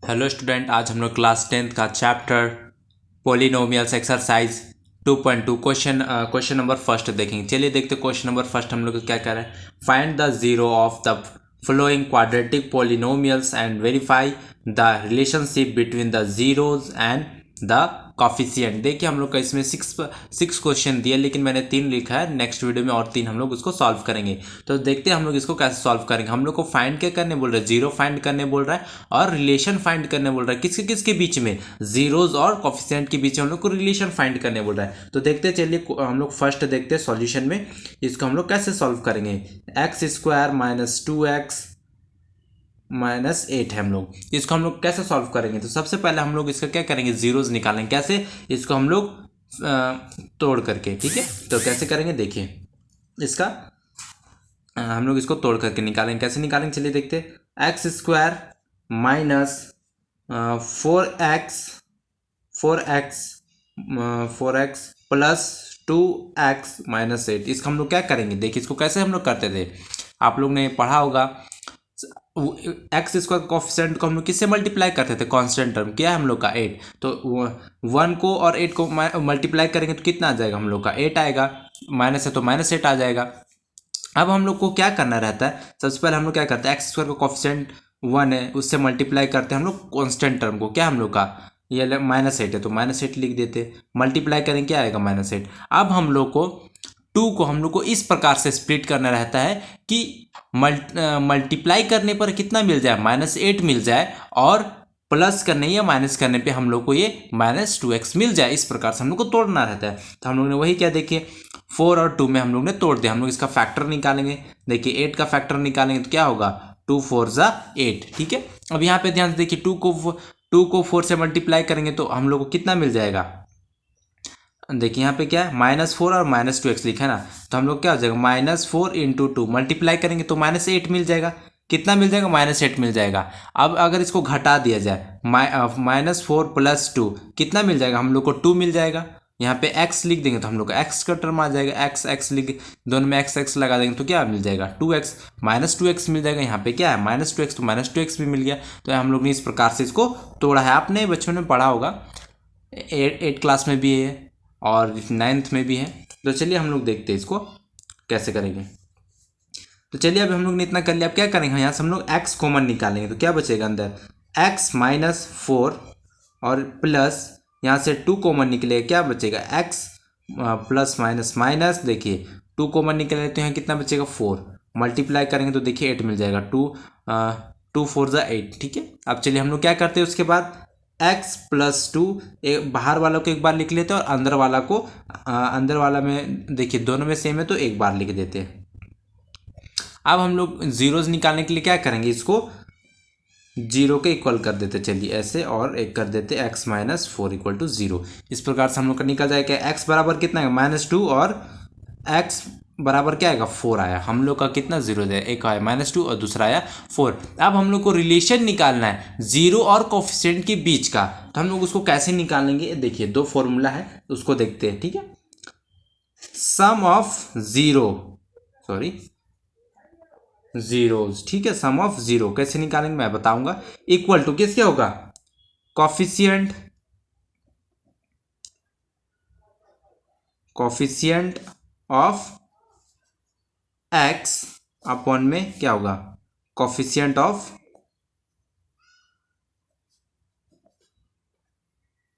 Hello student, आज हम लोग क्लास 10th का chapter polynomials exercise 2.2 question number first देखेंगे। चलिए देखते क्वेश्चन नंबर फर्स्ट हम लोग क्या कह रहा है। Find the zero of the flowing quadratic polynomials and verify the relationship between the zeros and the coefficient. देखिए हम लोग का इसमें सिक्स क्वेश्चन दिए, लेकिन मैंने 3 लिखा है। नेक्स्ट वीडियो में और 3 हम लोग उसको सॉल्व करेंगे। तो देखते हैं हम लोग इसको कैसे सॉल्व करेंगे। हम लोग को फाइंड क्या करने बोल रहा है, जीरो फाइंड करने बोल रहा है और रिलेशन फाइंड करने बोल रहा है। किसके किसके बीच में, जीरोज और कॉफिशिएंट के बीच में हम लोग को रिलेशन फाइंड करने बोल रहा है। तो देखते चलिए हम लोग फर्स्ट देखते हैं सॉल्यूशन में इसको हम लोग कैसे सॉल्व करेंगे। X square minus 2x minus 8 है हम लोग, इसको हम लोग कैसे सॉल्व करेंगे। तो सबसे पहले हम लोग इसका क्या करेंगे, जीरोज निकालेंगे। कैसे, इसको हम लोग तोड़ करके, ठीक है। तो कैसे करेंगे देखिए, इसका हम लोग इसको तोड़ करके निकालेंगे। कैसे निकालेंगे चलिए देखते हैं। X square minus 4x plus 2x minus 8, इसका हम लोग क्या करेंगे देखिए। इसको कैसे हम लोग करते थे, आप लोग ने पढ़ा होगा। एक्स स्क्वायर कोफिशिएंट को हम लोग किससे मल्टीप्लाई करते थे, कांस्टेंट टर्म क्या है हम लोग का 8। तो 1 को और 8 को मल्टीप्लाई करेंगे तो कितना आ जाएगा हम लोग का 8 आएगा, माइनस है तो माइनस 8 आ जाएगा। अब हम लोग को क्या करना रहता है, सबसे पहले हम लोग क्या करते हैं, एक्स स्क्वायर का कोफिशिएंट 1 है, उससे मल्टीप्लाई करते हैं हम लोग कांस्टेंट टर्म को, क्या हम लोग का ये माइनस 8 है तो माइनस 8 लिख देते, मल्टीप्लाई करेंगे क्या आएगा माइनस 8। अब हम लोग को 2 को हम लोग को इस प्रकार से स्प्लिट करना रहता है कि मल्टीप्लाई करने पर कितना मिल जाए, माइनस 8 मिल जाए, और प्लस करने या माइनस करने पे हम लोग को ये माइनस 2x मिल जाए। इस प्रकार से हम लोग को तोड़ना रहता है। तो हम लोग ने वही क्या देखिए 4 और 2 में हम लोग ने तोड़ दिया। हम लोग इसका फैक्टर निकालेंगे। देखिए 8 का फैक्टर निकालेंगे तो क्या होगा, 2 4 जा 8, ठीक है। अब यहाँ पे ध्यान से देखिए 2 को 4 से मल्टीप्लाई करेंगे तो हम लोग को कितना मिल जाएगा। देखिए यहाँ पे क्या है, -4 और -2x लिखा है ना, तो हम लोग क्या हो जाएगा -4 इंटू 2 मल्टीप्लाई करेंगे तो -8 मिल जाएगा। कितना मिल जाएगा, -8 मिल जाएगा। अब अगर इसको घटा दिया जाए, -4 प्लस 2 कितना मिल जाएगा हम लोग को, 2 मिल जाएगा। यहाँ पे x लिख देंगे तो हम लोग का x का टर्म आ जाएगा, x लिख दोनों में x लगा देंगे तो क्या मिल जाएगा 2x, -2x मिल जाएगा। यहाँ पे क्या है -2x, तो -2x भी मिल गया। तो हम लोग ने इस प्रकार से इसको तोड़ा है। आपने बच्चों ने पढ़ा होगा, 8 क्लास में भी है और 9th में भी है। तो चलिए हम लोग देखते हैं इसको कैसे करेंगे। तो चलिए अभी हम लोग ने इतना कर लिया। अब क्या करेंगे, यहाँ से हम लोग x कॉमन निकालेंगे तो क्या बचेगा अंदर, x माइनस 4 और प्लस यहाँ से 2 कॉमन निकलेगा, क्या बचेगा x प्लस माइनस माइनस, देखिए 2 कॉमन निकलेगा तो यहाँ कितना बचेगा 4, मल्टीप्लाई करेंगे तो देखिए 8 मिल जाएगा, 2 4 जा 8, ठीक है। अब चलिए हम लोग क्या करते हैं उसके बाद, x प्लस 2 बाहर वाला को एक बार लिख लेते हैं और अंदर वाला को अंदर वाला में देखिए दोनों में सेम है तो एक बार लिख देते हैं। अब हम लोग जीरोज निकालने के लिए क्या करेंगे, इसको 0 के इक्वल कर देते, चलिए ऐसे, और एक कर देते x माइनस 4 इक्वल टू 0। इस प्रकार से हम लोग का निकल जाएगा x बराबर कितना है -2 और x बराबर क्या आएगा 4 आया। हम लोग का कितना जीरो है, एक आया -2 और दूसरा आया 4। अब हम लोग को रिलेशन निकालना है जीरो और कोफिशिएंट के बीच का। तो हम लोग उसको कैसे निकालेंगे, देखिए 2 फॉर्मूला है उसको देखते हैं, ठीक है। सम ऑफ जीरोज, ठीक है, सम ऑफ जीरो कैसे निकालेंगे मैं बताऊंगा। इक्वल टू किसके होगा, कोफिशिएंट ऑफ x अपॉन में क्या होगा, कोफिशिएंट ऑफ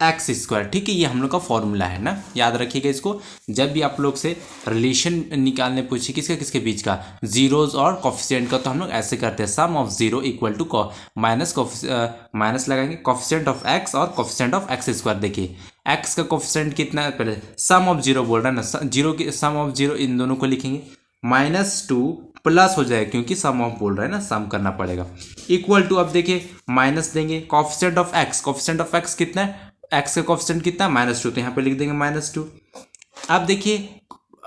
एक्स स्क्वायर, ठीक है। ये हम लोग का फॉर्मूला है ना, याद रखिएगा इसको। जब भी आप लोग से रिलेशन निकालने पूछे किसके किसके बीच का, जीरोज और कोफिशिएंट का, तो हम लोग ऐसे करते हैं sum of zero equal to minus लगाएंगे कोफिशिएंट ऑफ एक्स और कोफिशिएंट ऑफ एक्स स्क्वायर। देखिए एक्स का कोफिशिएंट कितना है, पहले सम ऑफ जीरो बोल रहा है ना, जीरो की सम ऑफ जीरो इन दोनों को लिखेंगे, -2 प्लस हो जाएगा क्योंकि सम ऑफ बोल रहा है ना, सम करना पड़ेगा, इक्वल टू, अब देखिए माइनस देंगे कोफिशिएंट ऑफ एक्स कितना है, एक्स का कोफिशिएंट कितना -2, तो यहाँ पे लिख देंगे -2। अब देखिए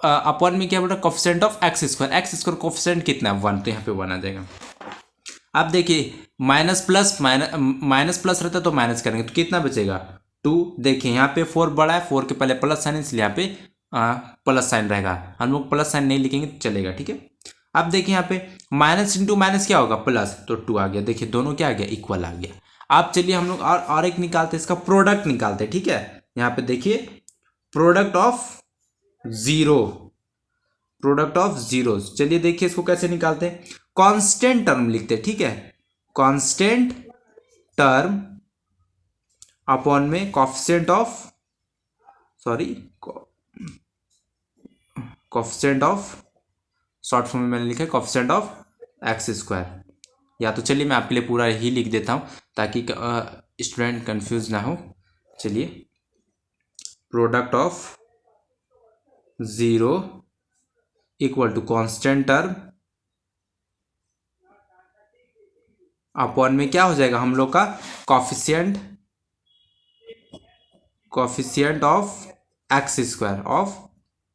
अपॉन में क्या बोल रहा है, coefficient of x square coefficient कितना है 1, तो यहाँ पे 1 आ जाएगा। अब देखिए माइनस प्लस रहता तो माइनस करेंगे तो कितना बचेगा 2। देखिए यहाँ पे 4 बड़ा है, 4 के पहले प्लस साइन, इसलिए यहाँ पे प्लस साइन रहेगा। हम लोग प्लस साइन नहीं लिखेंगे तो चलेगा, ठीक है। अब देखिए यहाँ पे माइनस इंटू माइनस क्या होगा प्लस, तो 2 आ गया। देखिए दोनों क्या आ गया, इक्वल आ गया। आप चलिए हम लोग और एक निकालते हैं, इसका प्रोडक्ट निकालते हैं, ठीक है। यहाँ पे देखिए product of zero, product of zeros, चलिए देखिए इसको कैसे निकालते हैं। कांस्टेंट टर्म लिखते हैं, ठीक है, कांस्टेंट टर्म अपॉन में coefficient of, sorry coefficient of, short form में मैंने लिखा है कोएफिशिएंट ऑफ एक्स स्क्वायर। या तो चलिए मैं आपके लिए पूरा ही लिख देता हूँ ताकि स्टूडेंट कंफ्यूज ना हो। चलिए product of zero equal to constant term upon में क्या हो जाएगा हम लोग का coefficient of x square, of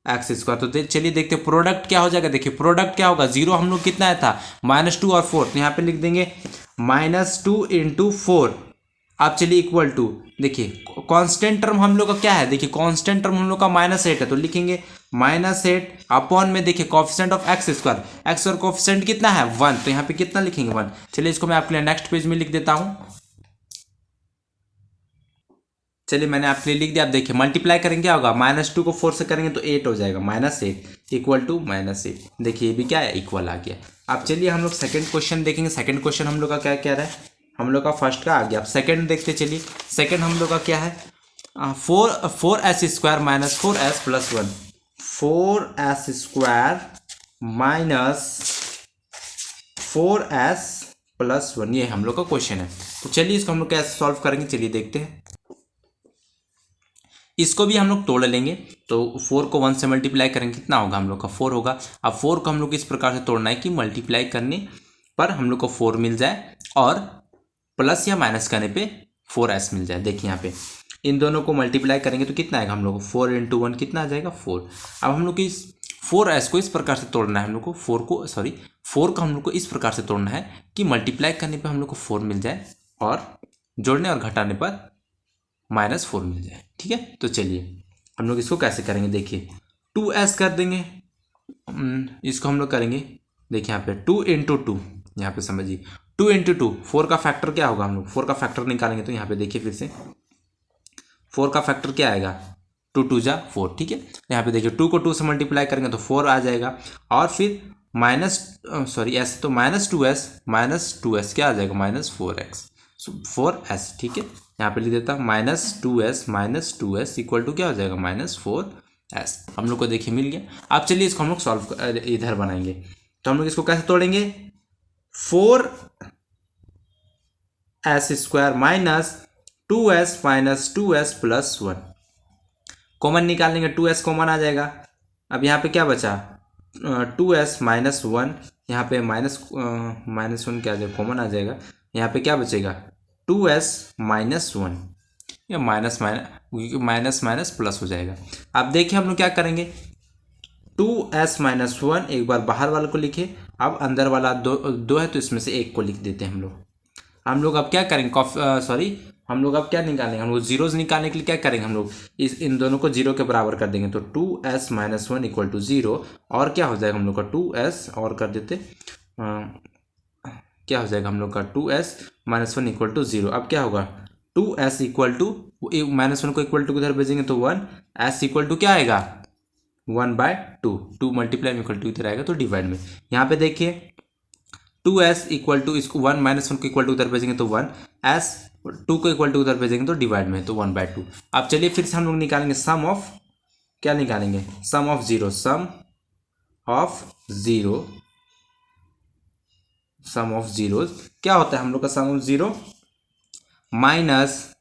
x square. तो चलिए देखते हैं प्रोडक्ट क्या हो जाएगा। देखिए प्रोडक्ट क्या होगा, जीरो हम लोग कितना आया था -2 और 4, तो यहाँ पे लिख देंगे -2 इंटू 4। आप चलिए इक्वल टू, देखिए कांस्टेंट टर्म हम लोग का क्या है, देखिए कांस्टेंट टर्म हम लोग का -8 है, तो लिखेंगे -8 अपॉन में देखिए coefficient of x square, x और कोएफिशिएंट कितना है 1, तो यहाँ पे कितना लिखेंगे 1। चलिए इसको मैं आपके लिए नेक्स्ट पेज में लिख देता हूँ। चलिए मैंने आपके लिए लिख दिया। आप देखिए मल्टीप्लाई करेंगे क्या होगा, -2 को 4 से करेंगे तो 8 हो जाएगा, -8 इक्वल टू -8। देखिए ये भी क्या है, इक्वल आ गया। अब चलिए हम लोग सेकंड क्वेश्चन देखेंगे। सेकंड क्वेश्चन हम लोग का क्या कह रहा है, हम लोग का फर्स्ट का आ गया। अब सेकंड देखते चलिए। सेकंड हम लोग का क्या है, 4s square minus 4s plus 1, 4s square minus 4s plus 1, ये हम लोग का क्वेश्चन है। तो चलिए इसको हम लोग कैसे सॉल्व करेंगे, चलिए देखते हैं। इसको भी हम लोग तोड़ लेंगे, तो 4 को 1 से मल्टीप्लाई करेंगे कितना होगा हम लोग का 4 होगा। अब 4 को हम लोग इस प्रकार से तोड़ना है कि मल्टीप्लाई करने पर हम लोग को 4 मिल जाए और प्लस या माइनस करने पे 4s मिल जाए। देखिए यहाँ पे इन दोनों को मल्टीप्लाई करेंगे तो कितना आएगा हम लोग को 4 इंटू 1 कितना आ जाएगा 4। अब हम लोग को इस 4s को इस प्रकार से तोड़ना है, हम लोग को 4 को हम लोग को इस प्रकार से तोड़ना है कि मल्टीप्लाई करने पर हम लोग को 4 मिल जाए और जोड़ने और घटाने पर -4 मिल जाए, ठीक है। तो चलिए हम लोग इसको कैसे करेंगे, देखिए 2s कर देंगे, इसको हम लोग करेंगे। देखिए यहाँ पे 2 इंटू 2, यहाँ पे समझिए 2 इंटू 2, 4 का फैक्टर क्या होगा, हम लोग 4 का फैक्टर निकालेंगे। तो यहाँ पे देखिए फिर से 4 का फैक्टर क्या आएगा, 2 2 जा 4, ठीक है। यहाँ पे देखिए 2 को 2 से मल्टीप्लाई करेंगे तो 4 आ जाएगा और फिर ऐसे तो -2s क्या आ जाएगा -4s, ठीक है। यहाँ पे लिख देता हूँ -2s इक्वल टू क्या हो जाएगा -4s। हम लोग को देखिए मिल गया। अब चलिए इसको हम लोग सॉल्व इधर बनाएंगे। तो हम लोग इसको कैसे तोड़ेंगे, 4s square minus 2s plus 1, common निकालेंगे, 2s कॉमन आ जाएगा। अब यहाँ पे क्या बचा 2s माइनस 1, यहाँ पे -1 क्या आ जाएगा, कॉमन आ जाएगा। यहाँ पे क्या बचेगा 2s माइनस 1, या माइनस प्लस हो जाएगा। अब देखिए हम लोग क्या करेंगे, 2s माइनस 1 एक बार बाहर वाले को लिखे, अब अंदर वाला दो है तो इसमें से एक को लिख देते हैं हम लोग अब क्या करेंगे, हम लोग अब क्या निकालेंगे, हम लोग जीरोज निकालने के लिए क्या करेंगे, हम लोग इन दोनों को जीरो के बराबर कर देंगे। तो 2s माइनस 1 इक्वल टू 0 और क्या हो जाएगा हम लोग का 2s और कर देते, क्या हो जाएगा हम लोग का 2s माइनस 1 इक्वल टू 0। अब क्या होगा 2s इक्वल टू -1 को इक्वल टू किधर भेजेंगे तो 1, s इक्वल टू क्या आएगा 1/2, 2 मल्टीप्लाई में इक्वल टू इधर आएगा तो डिवाइड में। यहाँ पे देखिए 2s इक्वल टू इसको 1 -1 को इक्वल टू उधर भेजेंगे तो 1, s 2 को इक्वल टू उधर भेजेंगे तो डिवाइड में तो 1/2। अब चलिए फिर से हम लोग निकालेंगे सम ऑफ, क्या निकालेंगे sum of zero, sum of zeros क्या होता है हम लोग का sum of zero, minus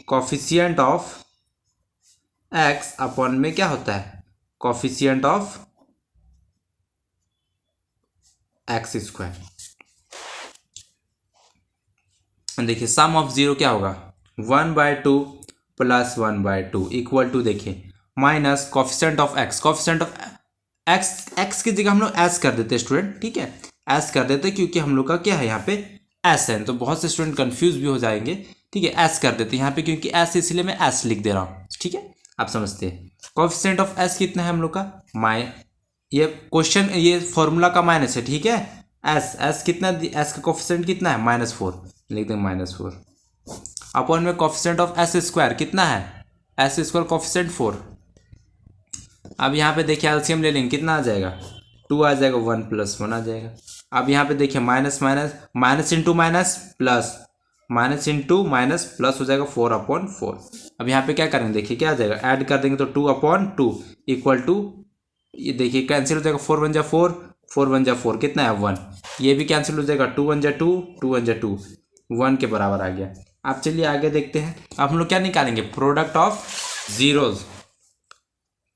coefficient of x upon में क्या होता है कोफिशिएंट ऑफ एक्स स्क्वायर। देखिए सम ऑफ जीरो क्या होगा 1/2 प्लस 1/2 इक्वल टू देखिए minus coefficient of x, coefficient of x की जगह हम लोग एस कर देते स्टूडेंट, ठीक है, एस कर देते क्योंकि हम लोग का क्या है यहाँ पे एस है, तो बहुत से स्टूडेंट कंफ्यूज भी हो जाएंगे, ठीक है। एस कर देते यहाँ पे क्योंकि एस, इसलिए मैं एस लिख दे रहा हूँ, ठीक है, आप समझते हैं। कोफिशिएंट ऑफ एस कितना है हम लोग का ये क्वेश्चन, ये फॉर्मूला का माइनस है, ठीक है। एस कितना, एस का कोफिशिएंट कितना है -4, लिख देंगे -4 अपॉन में कोफिशिएंट ऑफ एस स्क्वायर कितना है, एस स्क्वायर कोफिशिएंट 4। अब यहाँ पे देखिए एलसीएम ले लेंगे, कितना आ जाएगा 2 आ जाएगा, 1 + 1 आ जाएगा। अब यहाँ पे देखिए minus minus minus into minus plus, minus into minus plus हो जाएगा 4/4। अब यहाँ पे क्या करेंगे देखिए क्या आ जाएगा, ऐड कर देंगे तो 2/2 इक्वल टू, ये देखिए कैंसिल हो जाएगा, 4 × 4 4 × 4 कितना है 1, ये भी कैंसिल हो जाएगा, 2 × 2 2 × 2 1 के बराबर आ गया। अब चलिए आगे देखते हैं, अब हम लोग क्या निकालेंगे, product of zeros,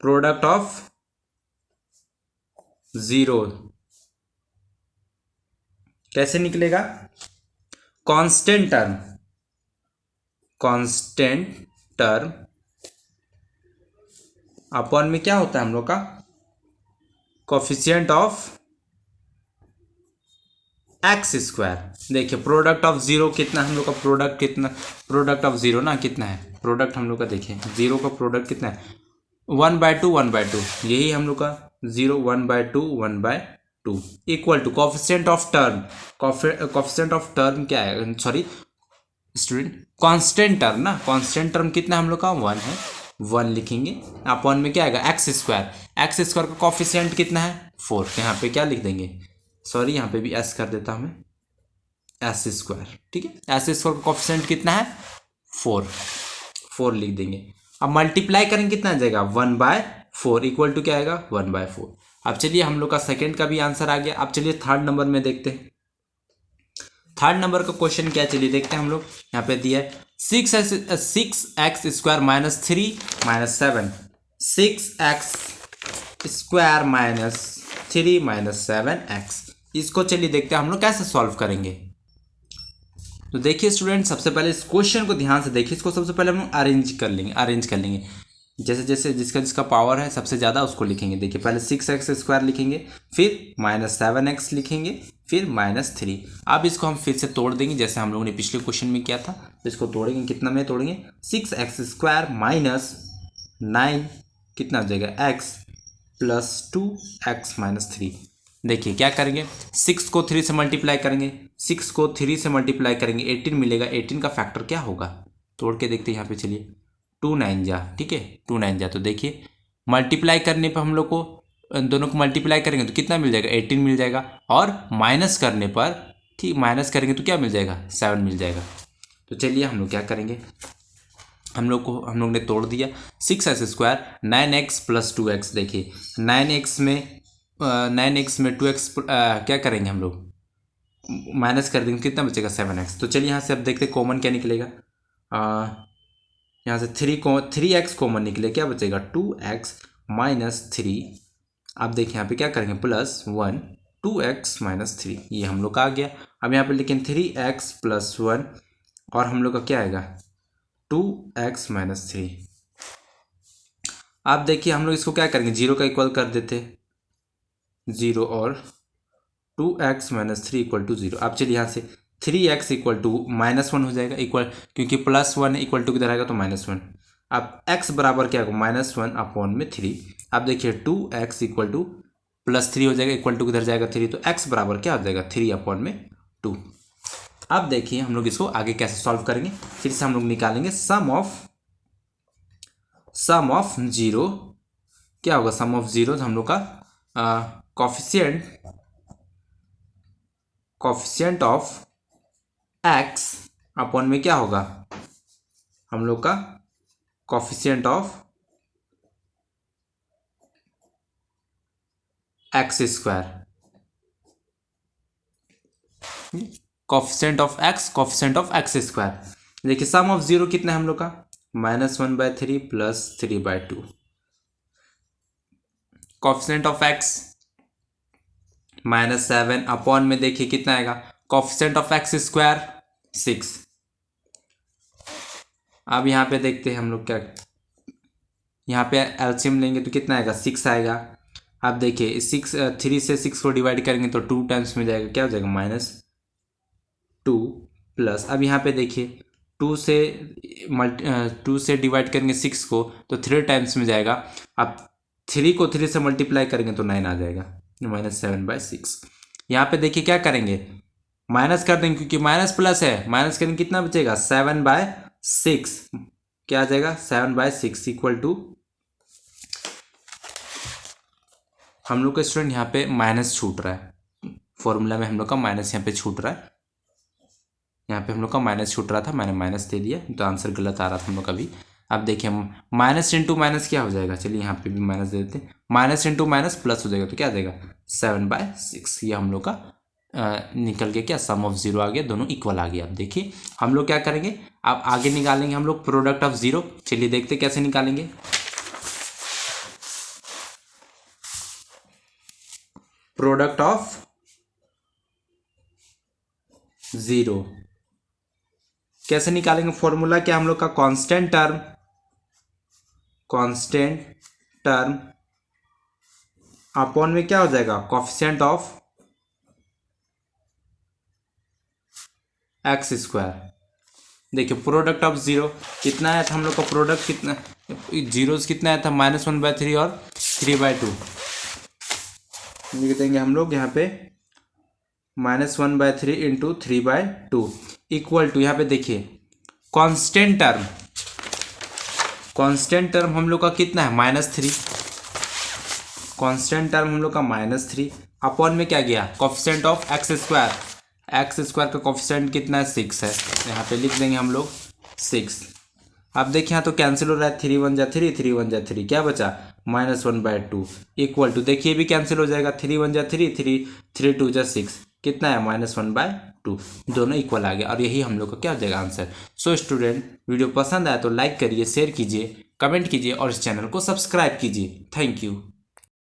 product of zero कैसे निकलेगा, constant term, constant term upon में क्या होता है हम लोग का, कोफिशिएंट ऑफ एक्स स्क्वायर। देखिए प्रोडक्ट ऑफ जीरो कितना हम लोग का, प्रोडक्ट कितना, प्रोडक्ट ऑफ जीरो ना कितना है, प्रोडक्ट हम लोग का देखिए जीरो का प्रोडक्ट कितना है 1/2 1/2, यही हम लोग का zero 1/2 1/2 equal to coefficient of term, coefficient of term क्या है, सॉरी स्टूडेंट, कांस्टेंट टर्म ना, कांस्टेंट टर्म कितना हम लोग का 1 है, 1 लिखेंगे अपॉन में क्या आएगा एक्स स्क्वायर, एक्स स्क्वायर का कोफिशिएंट कितना है 4, यहाँ पे क्या लिख देंगे, सॉरी यहाँ पे भी एस कर देता हूँ मैं, एस स्क्वायर, ठीक है, एस स्क्वायर का कोफिशिएंट कितना है 4 लिख देंगे। अब मल्टीप्लाई करेंगे कितना आ जाएगा 1/4 इक्वल टू क्या आएगा 1/4। अब चलिए हम लोग का सेकंड का भी आंसर आ गया। अब चलिए थर्ड नंबर में देखते हैं, थर्ड नंबर का क्वेश्चन क्या है, चलिए देखते हैं हम लोग, यहाँ पे दिया है 6x² - 3 - 7, 6x² - 3 - 7x, इसको चलिए देखते हैं हम लोग कैसे सॉल्व करेंगे। तो देखिए स्टूडेंट सबसे पहले इस क्वेश्चन को ध्यान से देखिए, इसको सबसे पहले हम लोग अरेंज कर लेंगे जैसे जैसे जिसका जिसका पावर है सबसे ज़्यादा उसको लिखेंगे। देखिए पहले 6x² लिखेंगे, फिर -7x लिखेंगे, फिर -3। अब इसको हम फिर से तोड़ देंगे जैसे हम लोगों ने पिछले क्वेश्चन में किया था। तो इसको तोड़ेंगे, कितना में तोड़ेंगे 6x² - 9 कितना हो जाएगा x + 2x - 3। देखिए क्या करेंगे, 6 को 3 से मल्टीप्लाई करेंगे, 6 को 3 से मल्टीप्लाई करेंगे 18 मिलेगा, 18 का फैक्टर क्या होगा तोड़ के देखते हैं। यहाँ पे चलिए 2 9 जा, ठीक है 2 9 जा, तो देखिए मल्टीप्लाई करने पर हम लोग को दोनों को मल्टीप्लाई करेंगे तो कितना मिल जाएगा 18 मिल जाएगा, और माइनस करने पर, ठीक माइनस करेंगे तो क्या मिल जाएगा 7 मिल जाएगा। तो चलिए हम लोग क्या करेंगे, हम लोग ने तोड़ दिया 6x² 9x + 2x। देखिए 9x में 2x क्या करेंगे हम लोग माइनस कर देंगे, कितना बचेगा 7x। तो चलिए यहाँ से अब देखते हैं कॉमन क्या निकलेगा, यहाँ से 3x कॉमन निकले, क्या बचेगा 2x - 3। अब देखिए यहाँ पे क्या करेंगे +1 2x - 3, ये हम लोग का आ गया। अब यहाँ पे लिखें 3x + 1 और हम लोग का क्या आएगा 2x - 3। अब देखिए हम लोग इसको क्या करेंगे 0 का इक्वल कर देते, 0 और 2x - 3 = 0। अब चलिए यहाँ से 3x = -1 हो जाएगा, इक्वल क्योंकि +1 इक्वल टू किधर आएगा तो -1। अब x बराबर क्या होगा -1/3। अब देखिए 2x = +3 हो जाएगा, इक्वल टू किधर जाएगा 3, तो x बराबर क्या हो जाएगा 3/2। अब देखिए हम लोग इसको आगे कैसे सॉल्व करेंगे, फिर से हम लोग निकालेंगे सम ऑफ जीरो, क्या होगा सम ऑफ जीरो हम लोग का कोफिशिएंट ऑफ x अपॉन में क्या होगा हम लोग का coefficient of x², coefficient of x coefficient of x²। देखिए सम ऑफ जीरो कितना है हम लोग का -1/3 + 3/2, कोफिशिएंट ऑफ x -7 अपॉन में देखिए कितना आएगा कोफिशिएंट ऑफ x² 6। अब यहाँ पे देखते हैं हम लोग क्या, यहाँ पे एलसीएम लेंगे तो कितना आएगा 6 आएगा। अब देखिए 3 से 6 को डिवाइड करेंगे तो 2 टाइम्स में जाएगा, क्या हो जाएगा -2 प्लस, अब यहाँ पे देखिए 2 से डिवाइड करेंगे 6 को तो 3 टाइम्स में जाएगा। अब 3 को 3 से मल्टीप्लाई करेंगे तो 9 आ जाएगा, -7/6। यहाँ पे देखिए क्या करेंगे माइनस कर देंगे क्योंकि माइनस प्लस है, माइनस करेंगे कितना बचेगा 7/6, क्या आ जाएगा 7/6 इक्वल टू, हम लोग का स्टूडेंट यहाँ पे माइनस छूट रहा है, फॉर्मूला में हम लोग का माइनस यहाँ पे छूट रहा है, यहाँ पे हम लोग का माइनस छूट रहा था, मैंने माइनस दे दिया तो आंसर गलत आ रहा था हम लोग का भी। अब देखिए हम माइनस इंटू माइनस क्या हो जाएगा, चलिए यहाँ पे भी माइनस दे देते हैं, माइनस इंटू माइनस प्लस हो जाएगा तो क्या आ जाएगा 7/6, ये हम लोग का निकल के क्या सम ऑफ जीरो आ गया, दोनों इक्वल आ गया। अब देखिए हम लोग क्या करेंगे, अब आगे निकालेंगे हम लोग प्रोडक्ट ऑफ जीरो, चलिए देखते कैसे निकालेंगे। प्रोडक्ट ऑफ जीरो कैसे निकालेंगे, फॉर्मूला क्या हम लोग का कांस्टेंट टर्म अपॉन में क्या हो जाएगा कोफिशिएंट ऑफ एक्स स्क्वायर। देखिए प्रोडक्ट ऑफ जीरो कितना आया था हम लोग का, प्रोडक्ट कितना जीरोस कितना आया था -1/3 और 3/2, लिख देंगे हम लोग यहाँ पे -1/3 इंटू 3/2 इक्वल टू, यहाँ पे देखिए कांस्टेंट टर्म हम लोग का कितना है -3, कांस्टेंट टर्म हम लोग का -3 अपॉन में क्या गया कोफिशिएंट ऑफ एक्स स्क्वायर का कोफिशिएंट कितना है 6 है, यहाँ पे लिख देंगे हम लोग 6। अब देखिए यहाँ तो कैंसिल हो रहा है, 3 1 जा 3, 3 1 जा 3, क्या बचा -1/2 इक्वल टू, देखिए भी कैंसिल हो जाएगा, 3 1 जा 3, 3 3 2 जा 6, कितना है -1/2, दोनों इक्वल आ गया और यही हम लोग का क्या हो जाएगा आंसर। सो स्टूडेंट वीडियो पसंद आया तो लाइक करिए, शेयर कीजिए, कमेंट कीजिए और इस चैनल को सब्सक्राइब कीजिए। Thank you.